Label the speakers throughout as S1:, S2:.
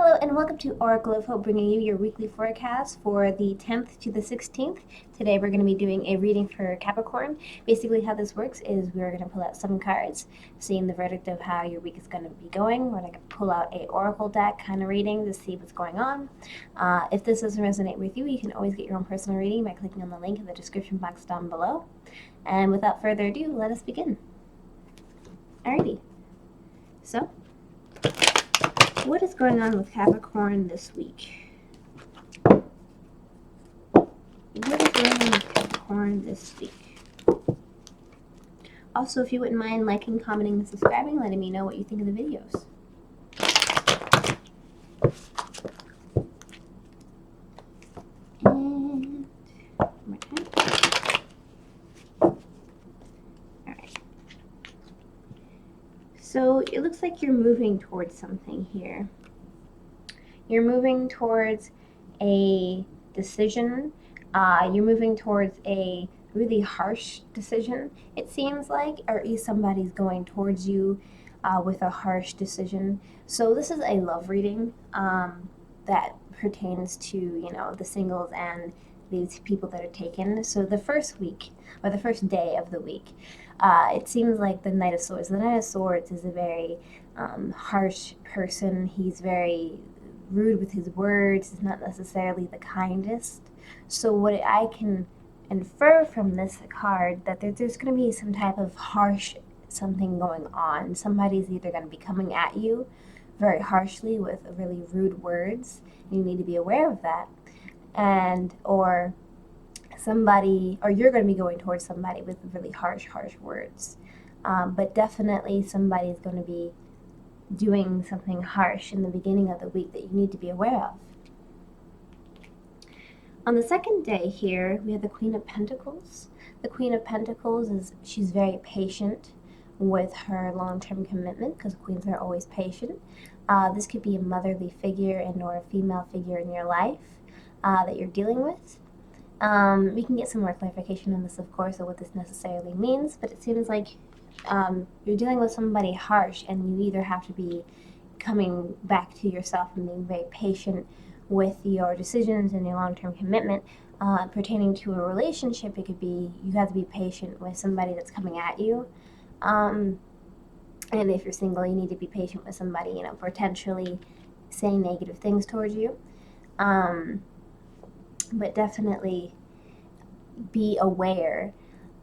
S1: Hello and welcome to Oracle of Hope, bringing you your weekly forecast for the 10th to the 16th. Today we're going to be doing a reading for Capricorn. Basically how this works is we're going to pull out some cards, seeing the verdict of how your week is going to be going. We're going to pull out a Oracle deck kind of reading to see what's going on. If this doesn't resonate with you, you can always get your own personal reading by clicking on the link in the description box down below. And without further ado, let us begin. Alrighty. So, what is going on with Capricorn this week? What is going on with Capricorn this week? Also, if you wouldn't mind liking, commenting, and subscribing, letting me know what you think of the videos. And one more time. Alright. So it looks like you're moving towards something here. You're moving towards a decision. You're moving towards a really harsh decision, it seems like, or at least somebody's going towards you with a harsh decision. So this is a love reading that pertains to, you know, the singles and these people that are taken. So the first week, or the first day of the week, it seems like the Knight of Swords. The Knight of Swords is a very harsh person. He's very rude with his words. He's not necessarily the kindest. So what I can infer from this card, that there's going to be some type of harsh something going on. Somebody's either going to be coming at you very harshly with really rude words, and you need to be aware of that. And or you're going to be going towards somebody with really harsh words. But definitely somebody's going to be doing something harsh in the beginning of the week that you need to be aware of. On the second day here, we have the Queen of Pentacles. The Queen of Pentacles she's very patient with her long-term commitment, because queens are always patient. This could be a motherly figure and or a female figure in your life that you're dealing with. We can get some more clarification on this, of course, of what this necessarily means, but it seems like you're dealing with somebody harsh, and you either have to be coming back to yourself and being very patient with your decisions and your long-term commitment. Pertaining to a relationship, it could be you have to be patient with somebody that's coming at you. And if you're single, you need to be patient with somebody, you know, potentially saying negative things towards you. But definitely be aware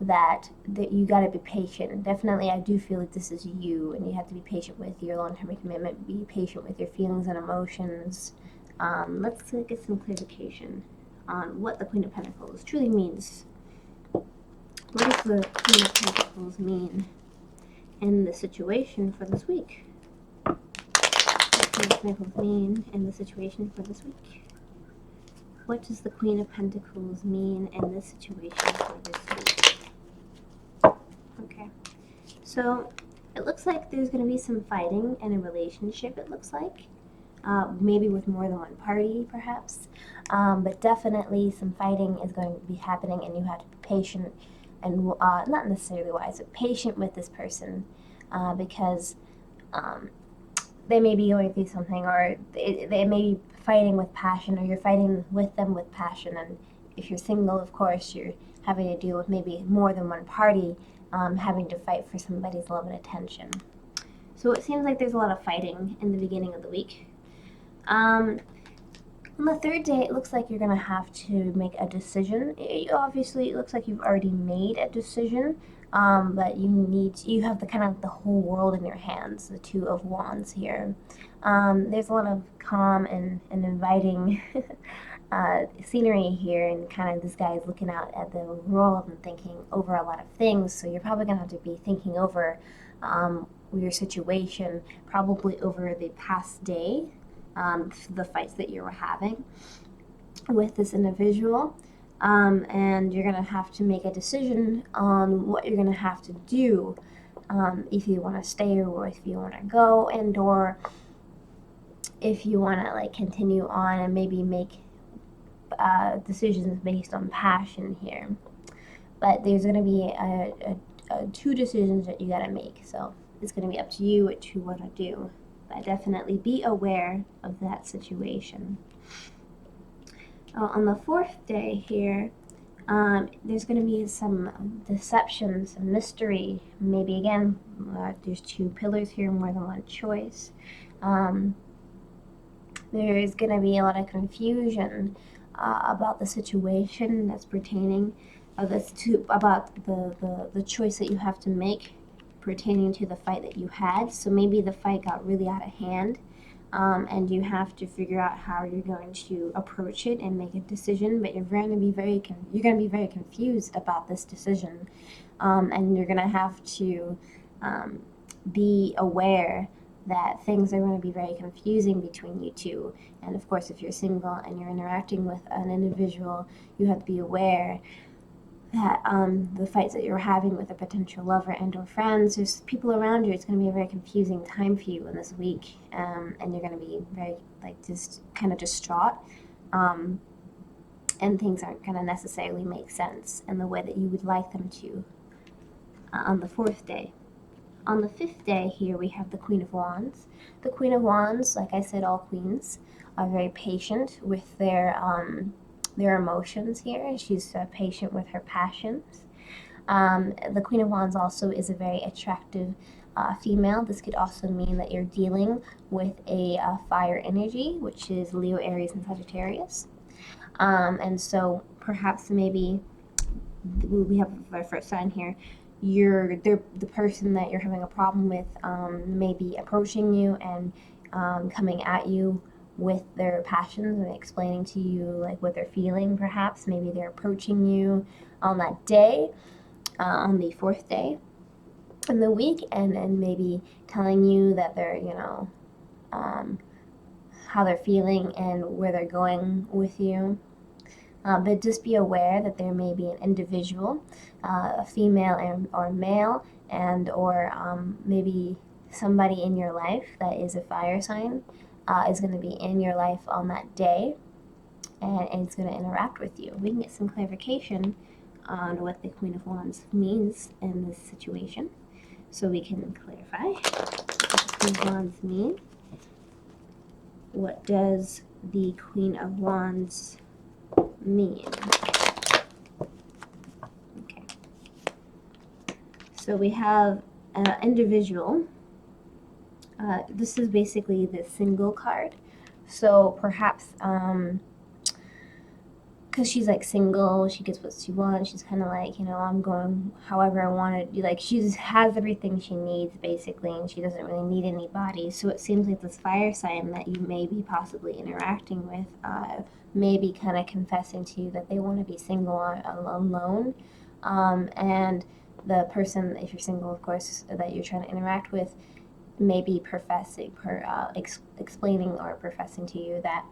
S1: that you got to be patient. Definitely, I do feel like this is you, and you have to be patient with your long-term commitment. Be patient with your feelings and emotions. Let's get some clarification on what the Queen of Pentacles truly means. What does the Queen of Pentacles mean in the situation for this week? What does the Queen of Pentacles mean in the situation for this week? What does the Queen of Pentacles mean in this situation for this week? Okay, so it looks like there's going to be some fighting in a relationship, it looks like. Maybe with more than one party, perhaps. But definitely some fighting is going to be happening, and you have to be patient and not necessarily wise, but patient with this person because they may be going through something, or they may be fighting with passion, or you're fighting with them with passion. And if you're single, of course, you're having to deal with maybe more than one party having to fight for somebody's love and attention. So it seems like there's a lot of fighting in the beginning of the week. On the third day, it looks like you're going to have to make a decision. Obviously, it looks like you've already made a decision, but you have the whole world in your hands, the Two of Wands here. There's a lot of calm and inviting scenery here, and kind of this guy is looking out at the world and thinking over a lot of things. So you're probably going to have to be thinking over your situation, probably over the past day. The fights that you were having with this individual, and you're going to have to make a decision on what you're going to have to do, if you want to stay or if you want to go, and or if you want to like continue on and maybe make decisions based on passion here. But there's going to be two decisions that you got to make, so it's going to be up to you what you want to do. but definitely be aware of that situation. On the 4th day here, there's going to be some deception, some mystery. Maybe again, there's 2 pillars here, more than one choice. There is going to be a lot of confusion about the situation that's pertaining about the choice that you have to make pertaining to the fight that you had. So maybe the fight got really out of hand, and you have to figure out how you're going to approach it and make a decision. But you're going to be very confused about this decision, and you're going to have to be aware that things are going to be very confusing between you two. And of course, if you're single and you're interacting with an individual, you have to be aware that the fights that you're having with a potential lover and or friends, there's people around you, it's going to be a very confusing time for you in this week, and you're going to be very just kind of distraught, and things aren't going to necessarily make sense in the way that you would like them to on the 4th day. On the 5th day here, we have the Queen of Wands. The Queen of Wands, like I said, all queens are very patient with their emotions here. She's patient with her passions. The Queen of Wands also is a very attractive female. This could also mean that you're dealing with a fire energy, which is Leo, Aries, and Sagittarius. And so perhaps maybe we have our first sign here. The person that you're having a problem with may be approaching you and coming at you with their passions and explaining to you like what they're feeling. Perhaps maybe they're approaching you on that day, on the 4th day in the week, and maybe telling you that they're how they're feeling and where they're going with you. But just be aware that there may be an individual, a female or male, and or maybe somebody in your life that is a fire sign is going to be in your life on that day, and it's going to interact with you. We can get some clarification on what the Queen of Wands means in this situation. So we can clarify what the Queen of Wands mean. What does the Queen of Wands mean? Okay. So we have an individual. This is basically the single card. So perhaps because she's like single, she gets what she wants. She's kind of like, I'm going however I want it. Like she just has everything she needs basically, and she doesn't really need anybody. So it seems like this fire sign that you may be possibly interacting with may be kind of confessing to you that they want to be single alone, and the person, if you're single, of course, that you're trying to interact with, may be explaining or professing to you that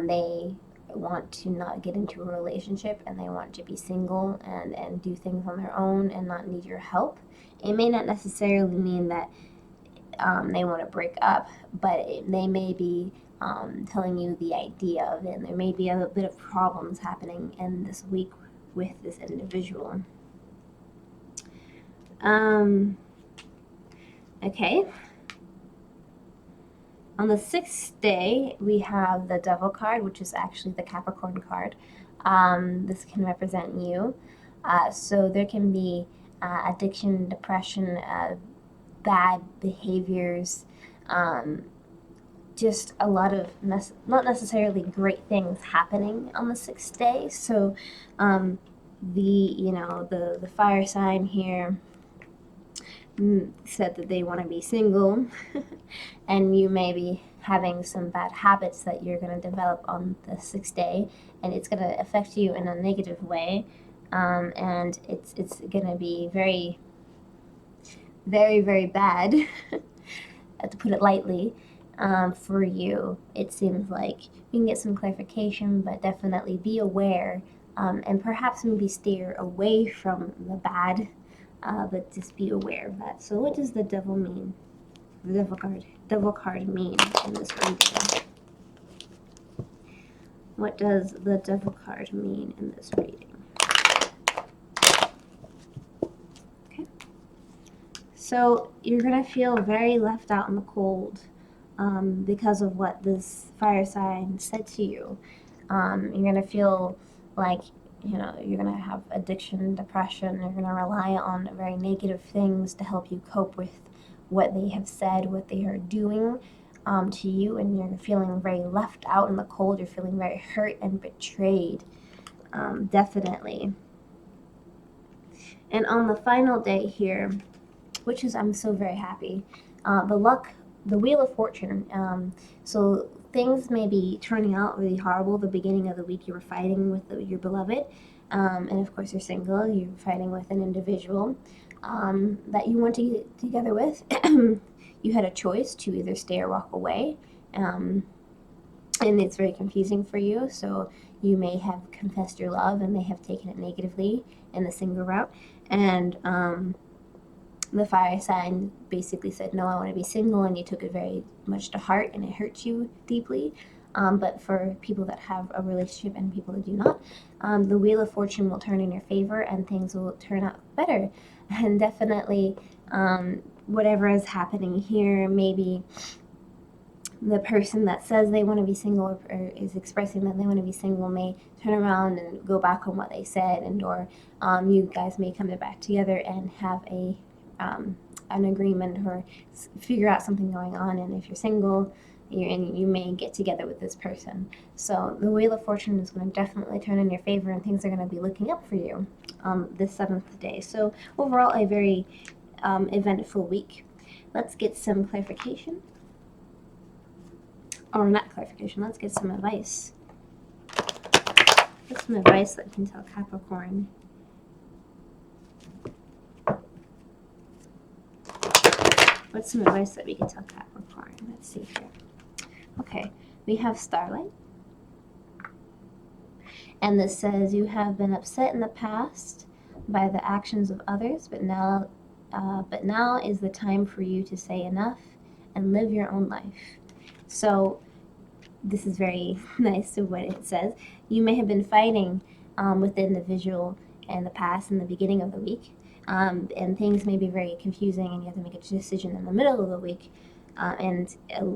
S1: they want to not get into a relationship and they want to be single and do things on their own and not need your help. It may not necessarily mean that they want to break up, but they may be telling you the idea of it, and there may be a bit of problems happening in this week with this individual. Okay. On the 6th day, we have the Devil card, which is actually the Capricorn card. This can represent you. So there can be addiction, depression, bad behaviors, just a lot of not necessarily great things happening on the 6th day. So the fire sign here said that they want to be single, and you may be having some bad habits that you're going to develop on the 6th day, and it's going to affect you in a negative way, and it's going to be very, very, very bad, to put it lightly, for you. It seems like you can get some clarification, but definitely be aware, and perhaps maybe steer away from the bad. But just be aware of that. So what does the Devil mean? The Devil card mean in this reading? What does the Devil card mean in this reading? Okay. So you're going to feel very left out in the cold. because of what this fire sign said to you. You're going to feel like, you're going to have addiction, depression. You're going to rely on very negative things to help you cope with what they have said, what they are doing to you, and you're feeling very left out in the cold. You're feeling very hurt and betrayed, definitely. And on the final day here, which is, I'm so very happy, the Wheel of Fortune. So things may be turning out really horrible. The beginning of the week, you were fighting with your beloved, and of course you're single. You're fighting with an individual that you want to get together with. You had a choice to either stay or walk away, and it's very confusing for you. So you may have confessed your love and may have taken it negatively in the single route, and the fire sign basically said, no, I want to be single, and you took it very much to heart, and it hurt you deeply. But for people that have a relationship and people that do not, the Wheel of Fortune will turn in your favor, and things will turn out better. And definitely, whatever is happening here, maybe the person that says they want to be single or is expressing that they want to be single may turn around and go back on what they said, or you guys may come back together and have an agreement or figure out something going on. And if you're single, you may get together with this person. So the Wheel of Fortune is going to definitely turn in your favor, and things are going to be looking up for you this 7th day. So overall, a very eventful week. Let's get some clarification. Or not clarification, let's get some advice. Get some advice that can tell Capricorn. What's some advice that we can tell Capricorn? Let's see here. Okay, we have Starlight. And this says, you have been upset in the past by the actions of others, but now is the time for you to say enough and live your own life. So this is very nice of what it says. You may have been fighting with the individual in the past, in the beginning of the week, and things may be very confusing, and you have to make a decision in the middle of the week, and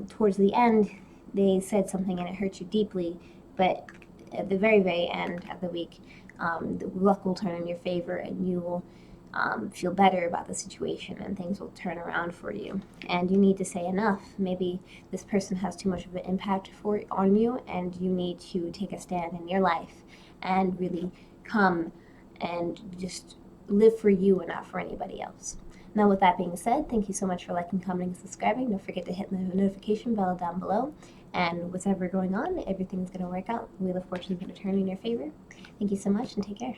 S1: towards the end they said something and it hurt you deeply, but at the very, very end of the week, the luck will turn in your favor, and you will feel better about the situation, and things will turn around for you. And you need to say enough. Maybe this person has too much of an impact on you, and you need to take a stand in your life and really come and just live for you and not for anybody else. Now, with that being said, thank you so much for liking, commenting, and subscribing. Don't forget to hit the notification bell down below. And whatever going on, everything's going to work out. The Wheel of Fortune is going to turn in your favor. Thank you so much, and take care.